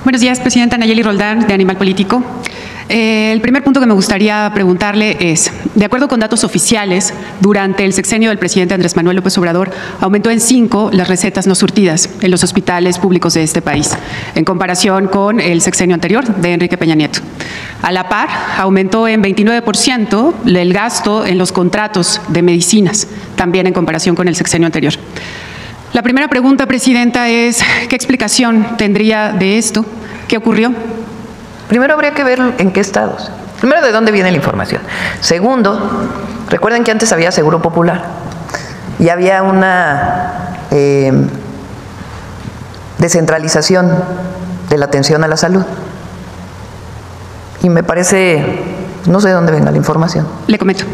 Buenos días, presidenta Nayeli Roldán, de Animal Político. El primer punto que me gustaría preguntarle es, de acuerdo con datos oficiales, durante el sexenio del presidente Andrés Manuel López Obrador, aumentó en 5 las recetas no surtidas en los hospitales públicos de este país, en comparación con el sexenio anterior de Enrique Peña Nieto. A la par, aumentó en 29% el gasto en los contratos de medicinas, también en comparación con el sexenio anterior. La primera pregunta, presidenta, es ¿qué explicación tendría de esto? ¿Qué ocurrió? Primero habría que ver en qué estados. Primero, ¿de dónde viene la información? Segundo, recuerden que antes había Seguro Popular y había una descentralización de la atención a la salud. Y me parece, no sé de dónde venga la información. Le comento.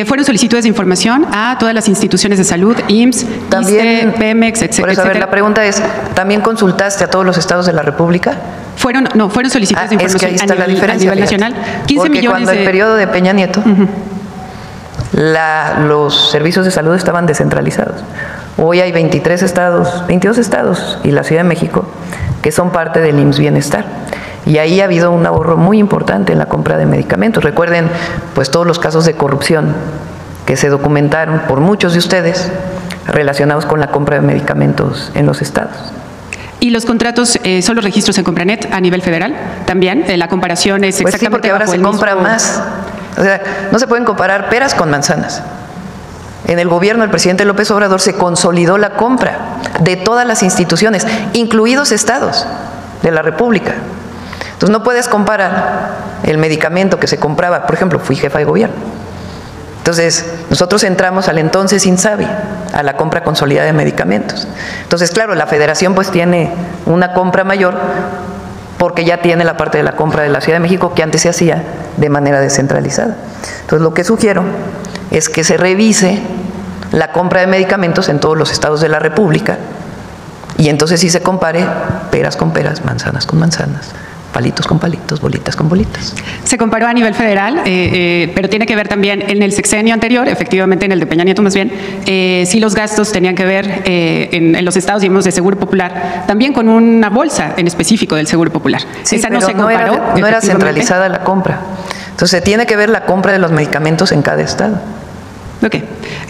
Fueron solicitudes de información a todas las instituciones de salud, IMSS, También, ISSSTE, Pemex, etc. Por eso, a ver, la pregunta es, ¿también consultaste a todos los estados de la República? Fueron solicitudes de información es que ahí está la diferencia, a nivel nacional. 15 porque millones cuando el periodo de Peña Nieto, los servicios de salud estaban descentralizados. Hoy hay 22 estados y la Ciudad de México que son parte del IMSS Bienestar. Y ahí ha habido un ahorro muy importante en la compra de medicamentos. Recuerden, pues, todos los casos de corrupción que se documentaron por muchos de ustedes relacionados con la compra de medicamentos en los estados. ¿Y los contratos son los registros en Compranet a nivel federal? También, la comparación es pues exactamente. Sí, porque ahora se compra más. O sea, no se pueden comparar peras con manzanas. En el gobierno del presidente López Obrador se consolidó la compra de todas las instituciones, incluidos estados de la República. Entonces no puedes comparar el medicamento que se compraba, por ejemplo, fui jefa de gobierno. Entonces nosotros entramos al entonces INSABI, a la compra consolidada de medicamentos. Entonces, claro, la federación pues tiene una compra mayor porque ya tiene la parte de la compra de la Ciudad de México que antes se hacía de manera descentralizada. Entonces lo que sugiero es que se revise la compra de medicamentos en todos los estados de la República y entonces sí se compare peras con peras, manzanas con manzanas, palitos con palitos, bolitas con bolitas. Se comparó a nivel federal, pero tiene que ver también en el sexenio anterior, efectivamente en el de Peña Nieto más bien, sí los gastos tenían que ver en los estados, digamos, de Seguro Popular, también con una bolsa en específico del Seguro Popular. Sí, esa pero no se comparó. No era centralizada la compra. Entonces tiene que ver la compra de los medicamentos en cada estado. Ok.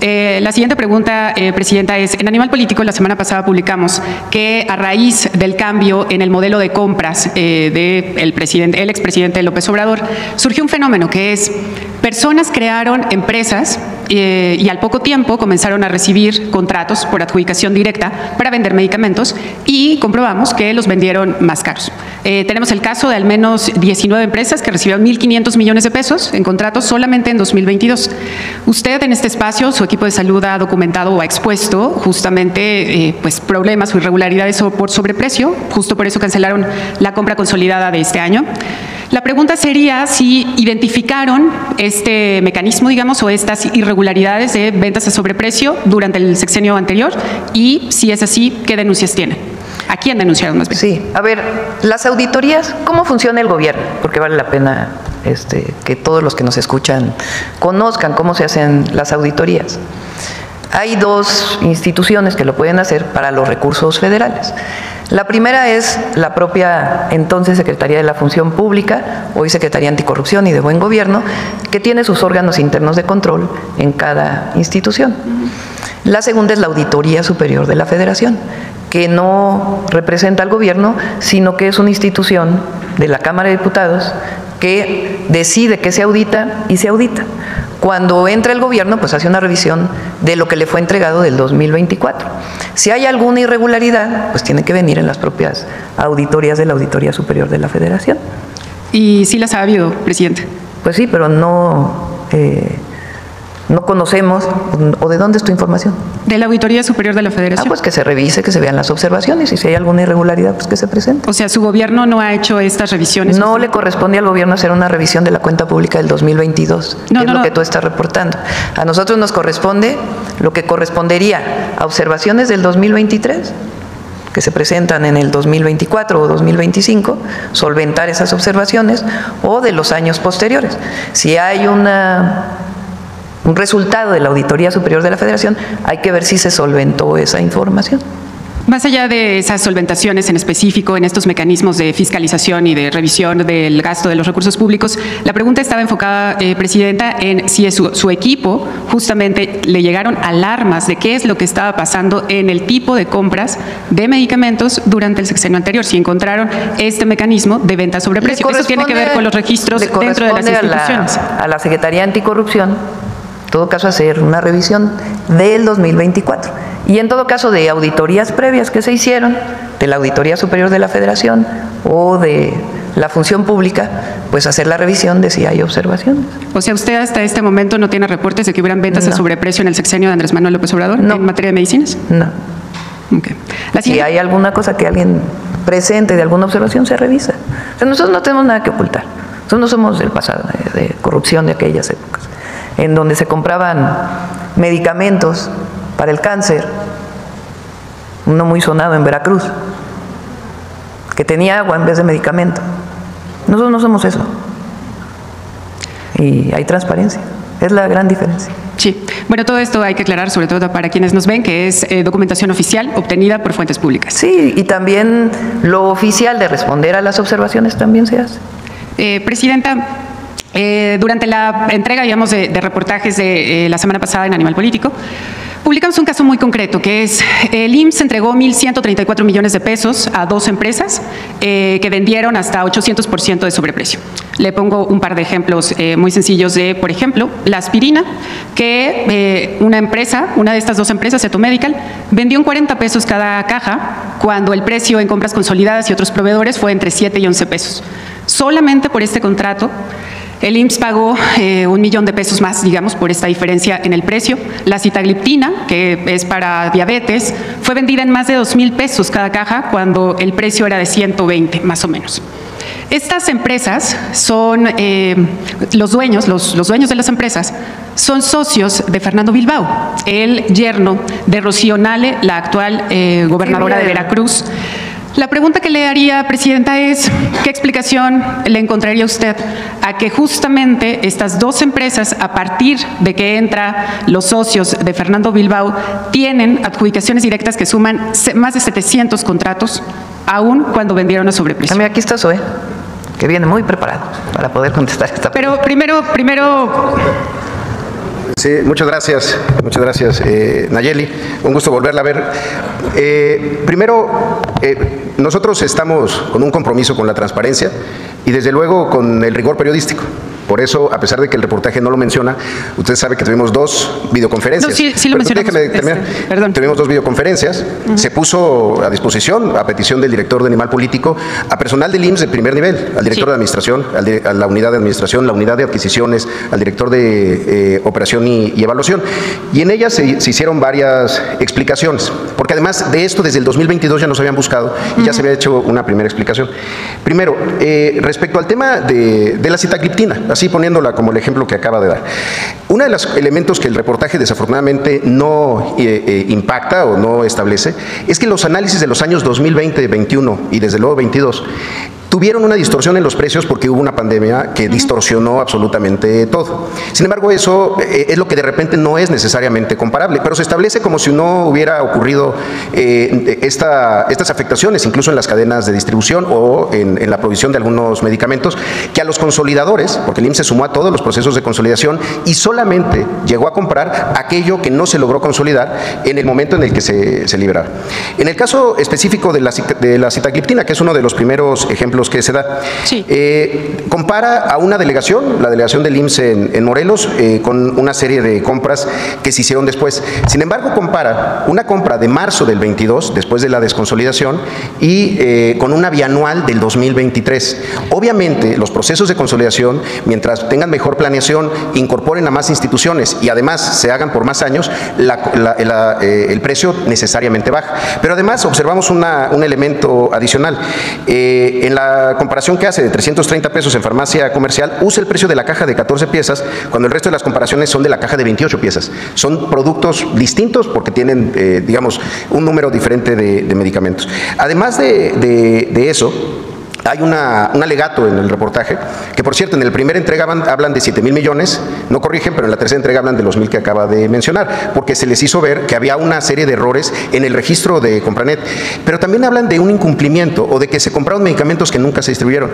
La siguiente pregunta, presidenta, es, en Animal Político la semana pasada publicamos que a raíz del cambio en el modelo de compras del expresidente López Obrador, surgió un fenómeno que es, personas crearon empresas y al poco tiempo comenzaron a recibir contratos por adjudicación directa para vender medicamentos y comprobamos que los vendieron más caros. Tenemos el caso de al menos 19 empresas que recibieron 1.500 millones de pesos en contratos solamente en 2022. Usted en este espacio, su equipo de salud ha documentado o ha expuesto justamente pues problemas o irregularidades por sobreprecio, justo por eso cancelaron la compra consolidada de este año. La pregunta sería si identificaron este mecanismo, digamos, o estas irregularidades de ventas a sobreprecio durante el sexenio anterior y, si es así, ¿qué denuncias tienen? ¿A quién denunciaron más bien? Sí, a ver, las auditorías, ¿cómo funciona el gobierno? Porque vale la pena que todos los que nos escuchan conozcan cómo se hacen las auditorías. Hay dos instituciones que lo pueden hacer para los recursos federales. La primera es la propia entonces Secretaría de la Función Pública, hoy Secretaría Anticorrupción y de Buen Gobierno, que tiene sus órganos internos de control en cada institución. La segunda es la Auditoría Superior de la Federación, que no representa al gobierno, sino que es una institución de la Cámara de Diputados que decide qué se audita y se audita. Cuando entra el gobierno, pues hace una revisión de lo que le fue entregado del 2024. Si hay alguna irregularidad, pues tiene que venir en las propias auditorías de la Auditoría Superior de la Federación. ¿Y sí las ha habido, presidente? Pues sí, pero no conocemos, o ¿de dónde es tu información? De la Auditoría Superior de la Federación. Pues que se revise, que se vean las observaciones y si hay alguna irregularidad, pues que se presente. O sea, ¿su gobierno no ha hecho estas revisiones? No le corresponde al gobierno hacer una revisión de la cuenta pública del 2022, que es lo que tú estás reportando. A nosotros nos corresponde lo que correspondería a observaciones del 2023, que se presentan en el 2024 o 2025, solventar esas observaciones, o de los años posteriores. Si hay un resultado de la Auditoría Superior de la Federación, hay que ver si se solventó esa información. Más allá de esas solventaciones en específico en estos mecanismos de fiscalización y de revisión del gasto de los recursos públicos, la pregunta estaba enfocada, Presidenta, en si su equipo justamente le llegaron alarmas de qué es lo que estaba pasando en el tipo de compras de medicamentos durante el sexenio anterior, si encontraron este mecanismo de venta sobre precio. Eso tiene que ver con los registros dentro de las instituciones. A la Secretaría Anticorrupción, en todo caso, hacer una revisión del 2024. Y en todo caso, de auditorías previas que se hicieron, de la Auditoría Superior de la Federación o de la Función Pública, pues hacer la revisión de si hay observaciones. O sea, ¿usted hasta este momento no tiene reportes de que hubieran ventas a sobreprecio en el sexenio de Andrés Manuel López Obrador en materia de medicinas? No. Okay. Si hay alguna cosa que alguien presente de alguna observación, se revisa. O sea, nosotros no tenemos nada que ocultar. Nosotros no somos del pasado, de corrupción de aquellas épocas, en donde se compraban medicamentos para el cáncer, uno muy sonado en Veracruz, que tenía agua en vez de medicamento. Nosotros no somos eso. Y hay transparencia. Es la gran diferencia. Sí. Bueno, todo esto hay que aclarar, sobre todo para quienes nos ven, que es documentación oficial obtenida por fuentes públicas. Sí, y también lo oficial de responder a las observaciones también se hace. Presidenta, durante la entrega, digamos, de reportajes de la semana pasada en Animal Político, publicamos un caso muy concreto, que es el IMSS entregó 1.134 millones de pesos a 2 empresas que vendieron hasta 800% de sobreprecio. Le pongo un par de ejemplos muy sencillos de, por ejemplo, la aspirina, que una de estas 2 empresas, Cetomedical, vendió en 40 pesos cada caja, cuando el precio en compras consolidadas y otros proveedores fue entre 7 y 11 pesos. Solamente por este contrato, el IMSS pagó 1 millón de pesos más, digamos, por esta diferencia en el precio. La sitagliptina, que es para diabetes, fue vendida en más de 2,000 pesos cada caja, cuando el precio era de 120, más o menos. Estas empresas son, los dueños de las empresas son socios de Fernando Bilbao, el yerno de Rocío Nale, la actual gobernadora de Veracruz. La pregunta que le haría, Presidenta, es ¿qué explicación le encontraría usted a que justamente estas 2 empresas, a partir de que entran los socios de Fernando Bilbao, tienen adjudicaciones directas que suman más de 700 contratos, aún cuando vendieron a sobreprecio? A mí aquí está Zoe, que viene muy preparado para poder contestar esta pregunta. Pero primero... Sí, muchas gracias, Nayeli. Un gusto volverla a ver. Primero, nosotros estamos con un compromiso con la transparencia y desde luego con el rigor periodístico. Por eso, a pesar de que el reportaje no lo menciona, usted sabe que tuvimos 2 videoconferencias. No, sí lo mencionamos. Déjeme terminar. Perdón. Tuvimos 2 videoconferencias. Se puso a disposición, a petición del director de Animal Político, a personal del IMSS de primer nivel, al director de administración, a la unidad de administración, la unidad de adquisiciones, al director de operación y evaluación. Y en ellas se hicieron varias explicaciones, porque además de esto, desde el 2022 ya nos habían buscado y ya se había hecho una primera explicación. Primero, respecto al tema de la sitagliptina, así poniéndola como el ejemplo que acaba de dar. Uno de los elementos que el reportaje desafortunadamente no impacta o no establece es que los análisis de los años 2020, 21 y desde luego 22 tuvieron una distorsión en los precios porque hubo una pandemia que distorsionó absolutamente todo. Sin embargo, eso es lo que de repente no es necesariamente comparable, pero se establece como si no hubiera ocurrido estas afectaciones, incluso en las cadenas de distribución o en la provisión de algunos medicamentos, que a los consolidadores, porque el IMSS se sumó a todos los procesos de consolidación y solamente llegó a comprar aquello que no se logró consolidar en el momento en el que se liberara. En el caso específico de la sitagliptina, que es uno de los primeros ejemplos que se da, sí. Compara a una delegación, la delegación del IMSS en Morelos, con una serie de compras que se hicieron después. Sin embargo, compara una compra de marzo del 22, después de la desconsolidación, y con una bianual del 2023. Obviamente, los procesos de consolidación, mientras tengan mejor planeación, incorporen a más instituciones y además se hagan por más años, el precio necesariamente baja. Pero además observamos un elemento adicional. En la comparación que hace de 330 pesos en farmacia comercial, usa el precio de la caja de 14 piezas, cuando el resto de las comparaciones son de la caja de 28 piezas. Son productos distintos porque tienen, digamos, un número diferente de medicamentos. Además de eso, hay un alegato en el reportaje, que por cierto, en la primera entrega hablan de 7,000 millones, no corrigen, pero en la tercera entrega hablan de los 1,000 que acaba de mencionar, porque se les hizo ver que había una serie de errores en el registro de Compranet, pero también hablan de un incumplimiento o de que se compraron medicamentos que nunca se distribuyeron.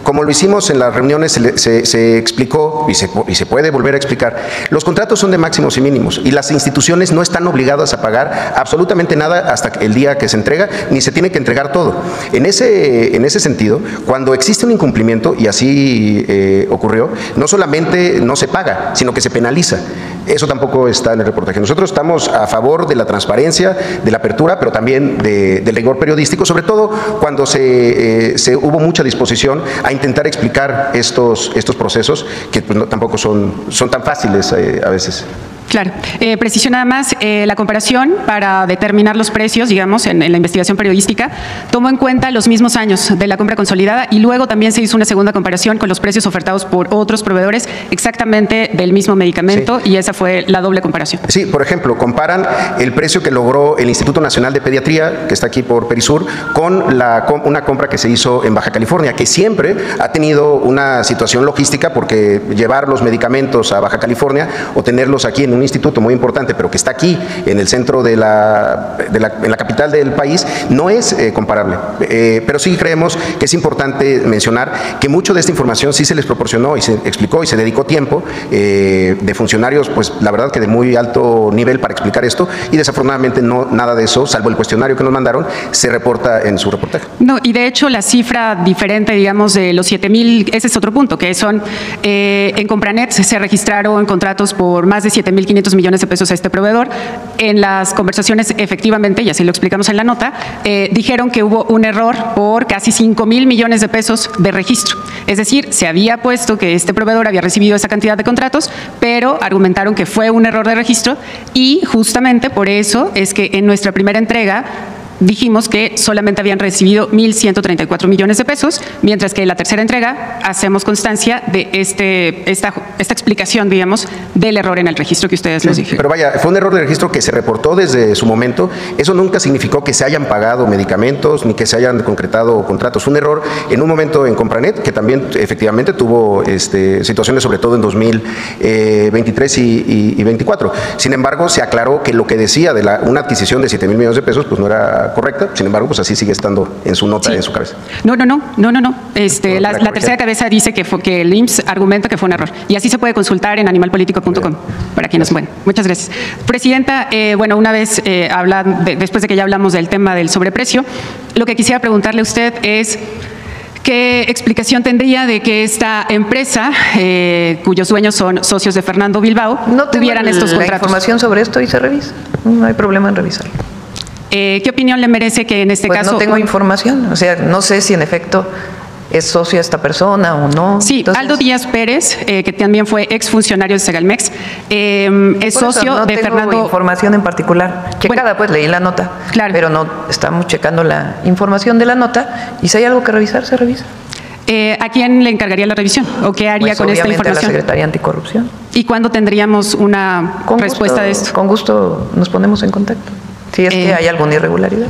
Como lo hicimos en las reuniones, se explicó y se puede volver a explicar, los contratos son de máximos y mínimos y las instituciones no están obligadas a pagar absolutamente nada hasta el día que se entrega, ni se tiene que entregar todo. En ese sentido, cuando existe un incumplimiento, y así ocurrió, no solamente no se paga, sino que se penaliza. Eso tampoco está en el reportaje. Nosotros estamos a favor de la transparencia, de la apertura, pero también del rigor periodístico, sobre todo cuando hubo mucha disposición a intentar explicar estos procesos que pues, tampoco son tan fáciles a veces. Claro. Preciso nada más, la comparación para determinar los precios, digamos, en la investigación periodística, tomó en cuenta los mismos años de la compra consolidada y luego también se hizo una segunda comparación con los precios ofertados por otros proveedores exactamente del mismo medicamento, sí. Y esa fue la doble comparación. Sí, por ejemplo, comparan el precio que logró el Instituto Nacional de Pediatría, que está aquí por Perisur, con una compra que se hizo en Baja California, que siempre ha tenido una situación logística porque llevar los medicamentos a Baja California o tenerlos aquí en un instituto muy importante, pero que está aquí en el centro en la capital del país, no es comparable. Pero sí creemos que es importante mencionar que mucho de esta información sí se les proporcionó y se explicó y se dedicó tiempo de funcionarios, pues la verdad que de muy alto nivel para explicar esto, y desafortunadamente no nada de eso, salvo el cuestionario que nos mandaron, se reporta en su reportaje. No, y de hecho la cifra diferente, digamos, de los 7,000, ese es otro punto, que son en Compranet se registraron contratos por más de 7,500 millones de pesos a este proveedor. En las conversaciones, efectivamente, y así lo explicamos en la nota, dijeron que hubo un error por casi 5,000 millones de pesos de registro. Es decir, se había puesto que este proveedor había recibido esa cantidad de contratos, pero argumentaron que fue un error de registro y justamente por eso es que en nuestra primera entrega dijimos que solamente habían recibido 1,134 millones de pesos, mientras que en la tercera entrega hacemos constancia de esta explicación, digamos, del error en el registro que ustedes nos dijeron. Pero vaya, fue un error de registro que se reportó desde su momento. Eso nunca significó que se hayan pagado medicamentos ni que se hayan concretado contratos. Fue un error en un momento en Compranet, que también efectivamente tuvo situaciones, sobre todo en 2023 y 2024. Sin embargo, se aclaró que lo que decía de una adquisición de 7,000 millones de pesos, pues no era correcta, sin embargo, pues así sigue estando en su nota, sí. En su cabeza. No. La tercera cabeza dice que el IMSS argumenta que fue un error. Y así se puede consultar en animalpolitico.com para quienes, bueno, muchas gracias. Presidenta, una vez después de que ya hablamos del tema del sobreprecio, lo que quisiera preguntarle a usted es ¿qué explicación tendría de que esta empresa, cuyos dueños son socios de Fernando Bilbao, tuvieran estos contratos? La información sobre esto y se revisa. No hay problema en revisarlo. ¿Qué opinión le merece que en este caso? No tengo información, o sea, no sé si en efecto es socio esta persona o no. Sí, entonces, Aldo Díaz Pérez, que también fue exfuncionario de Segalmex, es socio de Fernando. No tengo información en particular. Checada, pues leí la nota, claro. Pero no estamos checando la información de la nota y si hay algo que revisar, se revisa. ¿A quién le encargaría la revisión o qué haría con esta información? A la Secretaría Anticorrupción. ¿Y cuándo tendríamos una respuesta de esto? Con gusto nos ponemos en contacto. Si es que hay alguna irregularidad.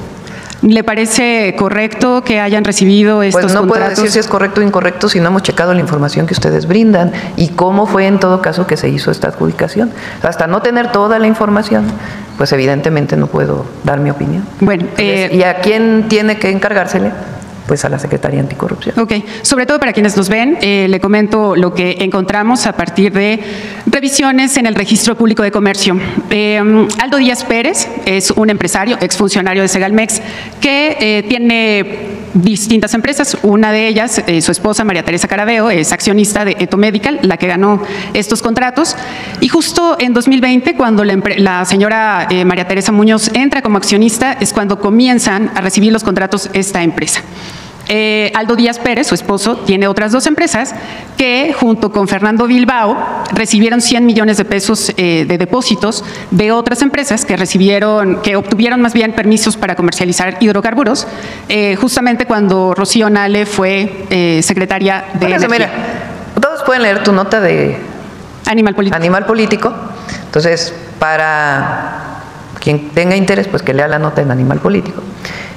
¿Le parece correcto que hayan recibido estos contratos? Pues no puedo decir si es correcto o incorrecto si no hemos checado la información que ustedes brindan y cómo fue en todo caso que se hizo esta adjudicación. Hasta no tener toda la información, pues evidentemente no puedo dar mi opinión. Bueno, ¿y a quién tiene que encargársele? Pues a la Secretaría Anticorrupción. Ok, sobre todo para quienes nos ven, le comento lo que encontramos a partir de revisiones en el Registro Público de Comercio. Aldo Díaz Pérez es un empresario, exfuncionario de Segalmex, que tiene distintas empresas. Una de ellas, su esposa María Teresa Carabeo, es accionista de Eto Medical, la que ganó estos contratos. Y justo en 2020, cuando la señora María Teresa Muñoz entra como accionista, es cuando comienzan a recibir los contratos esta empresa. Aldo Díaz Pérez, su esposo, tiene otras dos empresas que junto con Fernando Bilbao recibieron 100 millones de pesos de depósitos de otras empresas que obtuvieron más bien permisos para comercializar hidrocarburos, justamente cuando Rocío Nale fue secretaria de Energía. Mira, todos pueden leer tu nota de Animal Político. Entonces, para quien tenga interés, pues que lea la nota en Animal Político.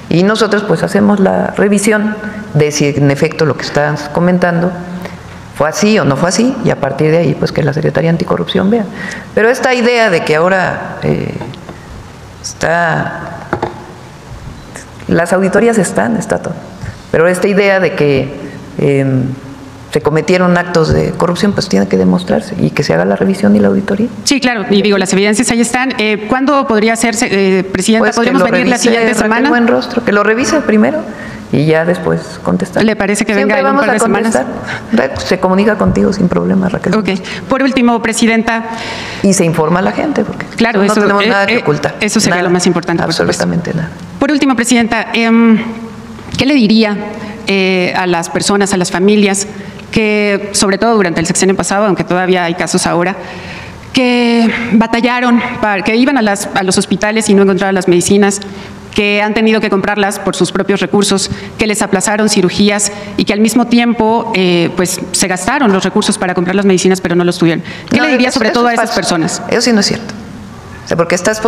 Y nosotros pues hacemos la revisión de si en efecto lo que estás comentando fue así o no fue así, y a partir de ahí pues que la Secretaría Anticorrupción vea. Pero esta idea de que ahora las auditorías está todo, pero esta idea de que se cometieron actos de corrupción, pues tiene que demostrarse y que se haga la revisión y la auditoría. Sí, claro, y digo, las evidencias ahí están. ¿Cuándo podría hacerse, Presidenta? Pues ¿Podríamos venir la siguiente semana? Buenrostro, que lo revise primero y ya después contestar. ¿Le parece que venga en un par de semanas? Se comunica contigo sin problema, Raquel. Ok. Por último, Presidenta. Y se informa a la gente, porque claro, no tenemos nada que ocultar. Eso sería lo más importante. Absolutamente nada. Por último, Presidenta, ¿qué le diría a las personas, a las familias, que sobre todo durante el sexenio pasado, aunque todavía hay casos ahora, que batallaron, que iban a los hospitales y no encontraban las medicinas, que han tenido que comprarlas por sus propios recursos, que les aplazaron cirugías y que al mismo tiempo pues se gastaron los recursos para comprar las medicinas pero no los tuvieron? ¿Qué le diría sobre todo a esas personas? Eso sí no es cierto. O sea, porque estás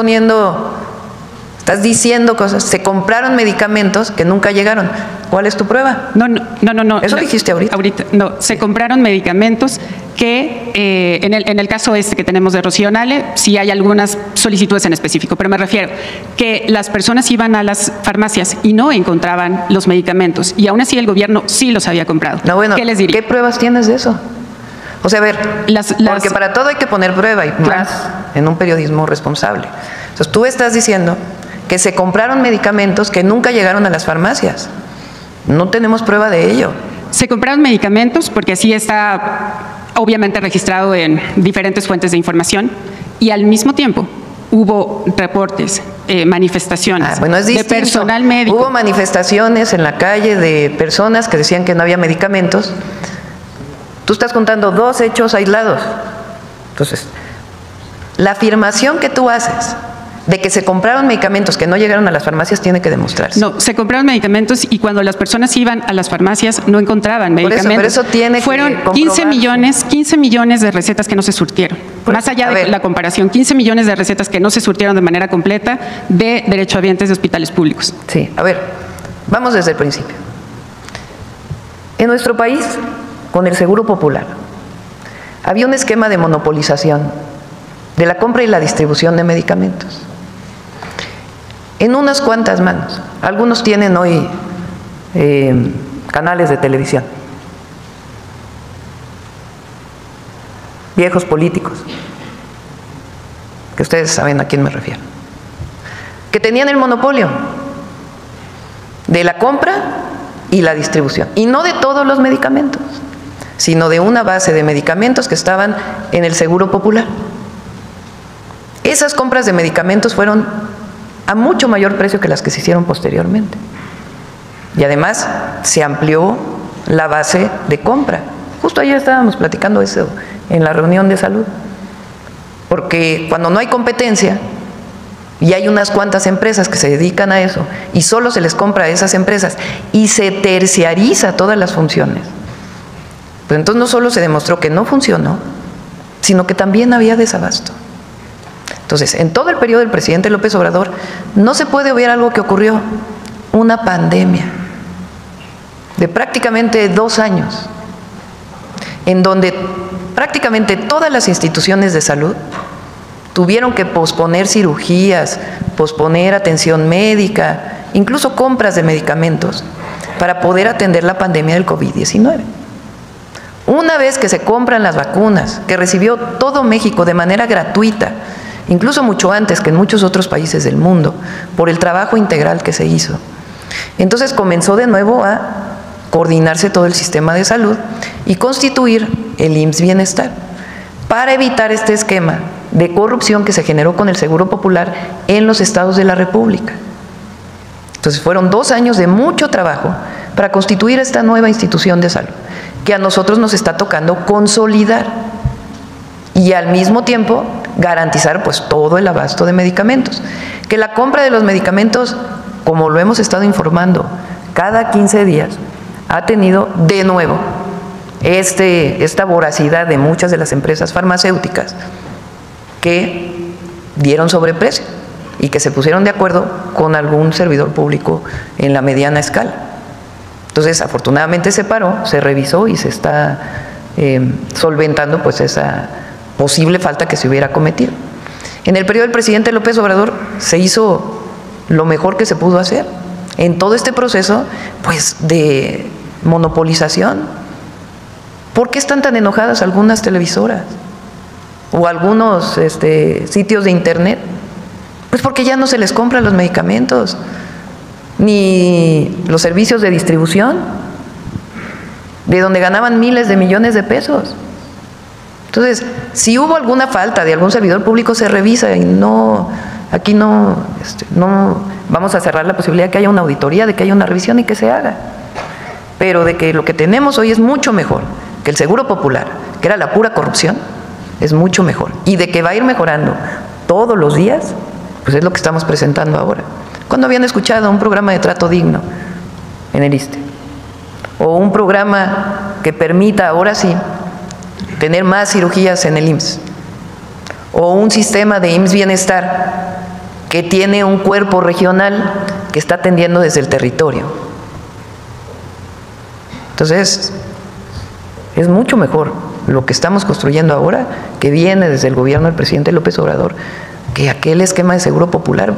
diciendo cosas. Se compraron medicamentos que nunca llegaron. ¿Cuál es tu prueba? No. Eso dijiste ahorita. No, se compraron medicamentos que en el caso que tenemos de Rocío Nale, sí hay algunas solicitudes en específico, pero me refiero que las personas iban a las farmacias y no encontraban los medicamentos y aún así el gobierno sí los había comprado. No, bueno, ¿qué les diría? ¿Qué pruebas tienes de eso? O sea, a ver, porque para todo hay que poner prueba y claro, más en un periodismo responsable. Entonces tú estás diciendo que se compraron medicamentos que nunca llegaron a las farmacias. No tenemos prueba de ello. Se compraron medicamentos porque así está obviamente registrado en diferentes fuentes de información y al mismo tiempo hubo reportes, manifestaciones de personal médico. Hubo manifestaciones en la calle de personas que decían que no había medicamentos. Tú estás contando dos hechos aislados. Entonces, la afirmación que tú haces de que se compraron medicamentos que no llegaron a las farmacias tiene que demostrarse. No, se compraron medicamentos y cuando las personas iban a las farmacias no encontraban medicamentos. Por eso tiene Fueron que 15 millones de recetas que no se surtieron. Más allá de la comparación, 15 millones de recetas que no se surtieron de manera completa de derechohabientes de hospitales públicos. Sí, a ver, vamos desde el principio. En nuestro país, con el Seguro Popular, había un esquema de monopolización de la compra y la distribución de medicamentos en unas cuantas manos. Algunos tienen hoy canales de televisión, viejos políticos, que ustedes saben a quién me refiero, que tenían el monopolio de la compra y la distribución, y no de todos los medicamentos, sino de una base de medicamentos que estaban en el Seguro Popular. Esas compras de medicamentos fueron a mucho mayor precio que las que se hicieron posteriormente. Y además se amplió la base de compra. Justo ayer estábamos platicando eso en la reunión de salud. Porque cuando no hay competencia y hay unas cuantas empresas que se dedican a eso y solo se les compra a esas empresas y se terciariza todas las funciones, pues entonces no solo se demostró que no funcionó, sino que también había desabasto. Entonces, en todo el periodo del presidente López Obrador, no se puede obviar algo que ocurrió, una pandemia de prácticamente 2 años, en donde prácticamente todas las instituciones de salud tuvieron que posponer cirugías, posponer atención médica, incluso compras de medicamentos, para poder atender la pandemia del COVID-19. Una vez que se compran las vacunas, que recibió todo México de manera gratuita, incluso mucho antes que en muchos otros países del mundo, por el trabajo integral que se hizo. Entonces comenzó de nuevo a coordinarse todo el sistema de salud y constituir el IMSS Bienestar para evitar este esquema de corrupción que se generó con el Seguro Popular en los estados de la República. Entonces fueron 2 años de mucho trabajo para constituir esta nueva institución de salud, que a nosotros nos está tocando consolidar y al mismo tiempo garantizar pues todo el abasto de medicamentos. Que la compra de los medicamentos, como lo hemos estado informando, cada 15 días ha tenido de nuevo esta voracidad de muchas de las empresas farmacéuticas que dieron sobreprecio y que se pusieron de acuerdo con algún servidor público en la mediana escala. Entonces, afortunadamente se paró, se revisó y se está solventando pues esa posible falta que se hubiera cometido. En el periodo del presidente López Obrador se hizo lo mejor que se pudo hacer en todo este proceso pues de monopolización. ¿Por qué están tan enojadas algunas televisoras o algunos sitios de internet? Pues porque ya no se les compran los medicamentos ni los servicios de distribución, de donde ganaban miles de millones de pesos. Entonces, si hubo alguna falta de algún servidor público, se revisa y no, aquí no vamos a cerrar la posibilidad de que haya una auditoría, de que haya una revisión y que se haga. Pero de que lo que tenemos hoy es mucho mejor que el Seguro Popular, que era la pura corrupción, es mucho mejor. Y de que va a ir mejorando todos los días, pues es lo que estamos presentando ahora. ¿Cuándo habían escuchado un programa de trato digno en el ISSSTE? O un programa que permita, ahora sí, tener más cirugías en el IMSS. O un sistema de IMSS Bienestar que tiene un cuerpo regional que está atendiendo desde el territorio. Entonces, es mucho mejor lo que estamos construyendo ahora, que viene desde el gobierno del presidente López Obrador, que aquel esquema de Seguro Popular.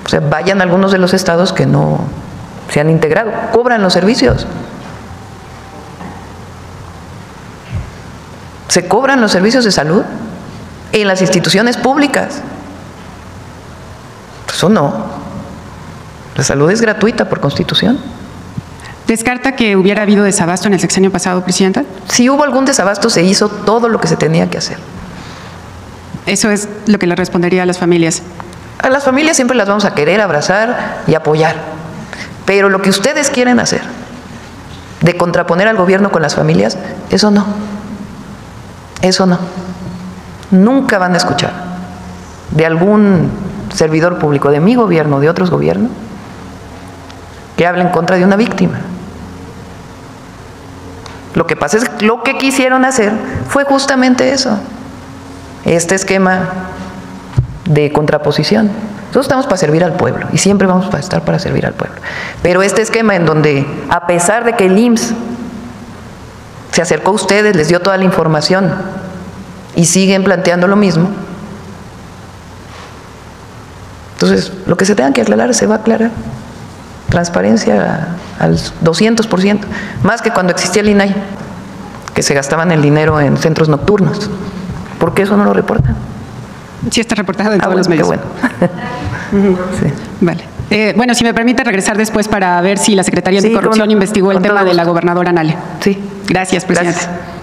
O sea, vayan a algunos de los estados que no se han integrado, cobran los servicios. Se cobran los servicios de salud en las instituciones públicas. Eso no. La salud es gratuita por Constitución. ¿Descarta que hubiera habido desabasto en el sexenio pasado, Presidenta? Si hubo algún desabasto, se hizo todo lo que se tenía que hacer. Eso es lo que le respondería a las familias. A las familias siempre las vamos a querer abrazar y apoyar. Pero lo que ustedes quieren hacer, de contraponer al gobierno con las familias, eso no. Eso no. Nunca van a escuchar de algún servidor público, de mi gobierno, de otros gobiernos, que hable en contra de una víctima. Lo que pasa es que lo que quisieron hacer fue justamente eso, este esquema de contraposición. Nosotros estamos para servir al pueblo y siempre vamos a estar para servir al pueblo. Pero este esquema en donde, a pesar de que el IMSS se acercó a ustedes, les dio toda la información y siguen planteando lo mismo, entonces lo que se tenga que aclarar se va a aclarar. Transparencia al 200%, más que cuando existía el INAI, que se gastaban el dinero en centros nocturnos. ¿Por qué eso no lo reportan? Sí está reportado en todos los medios. Bueno. Sí. Vale. Bueno, si me permite regresar después para ver si la Secretaría de Corrupción investigó el tema de la gobernadora Nale. Sí. Gracias, Presidenta. Gracias.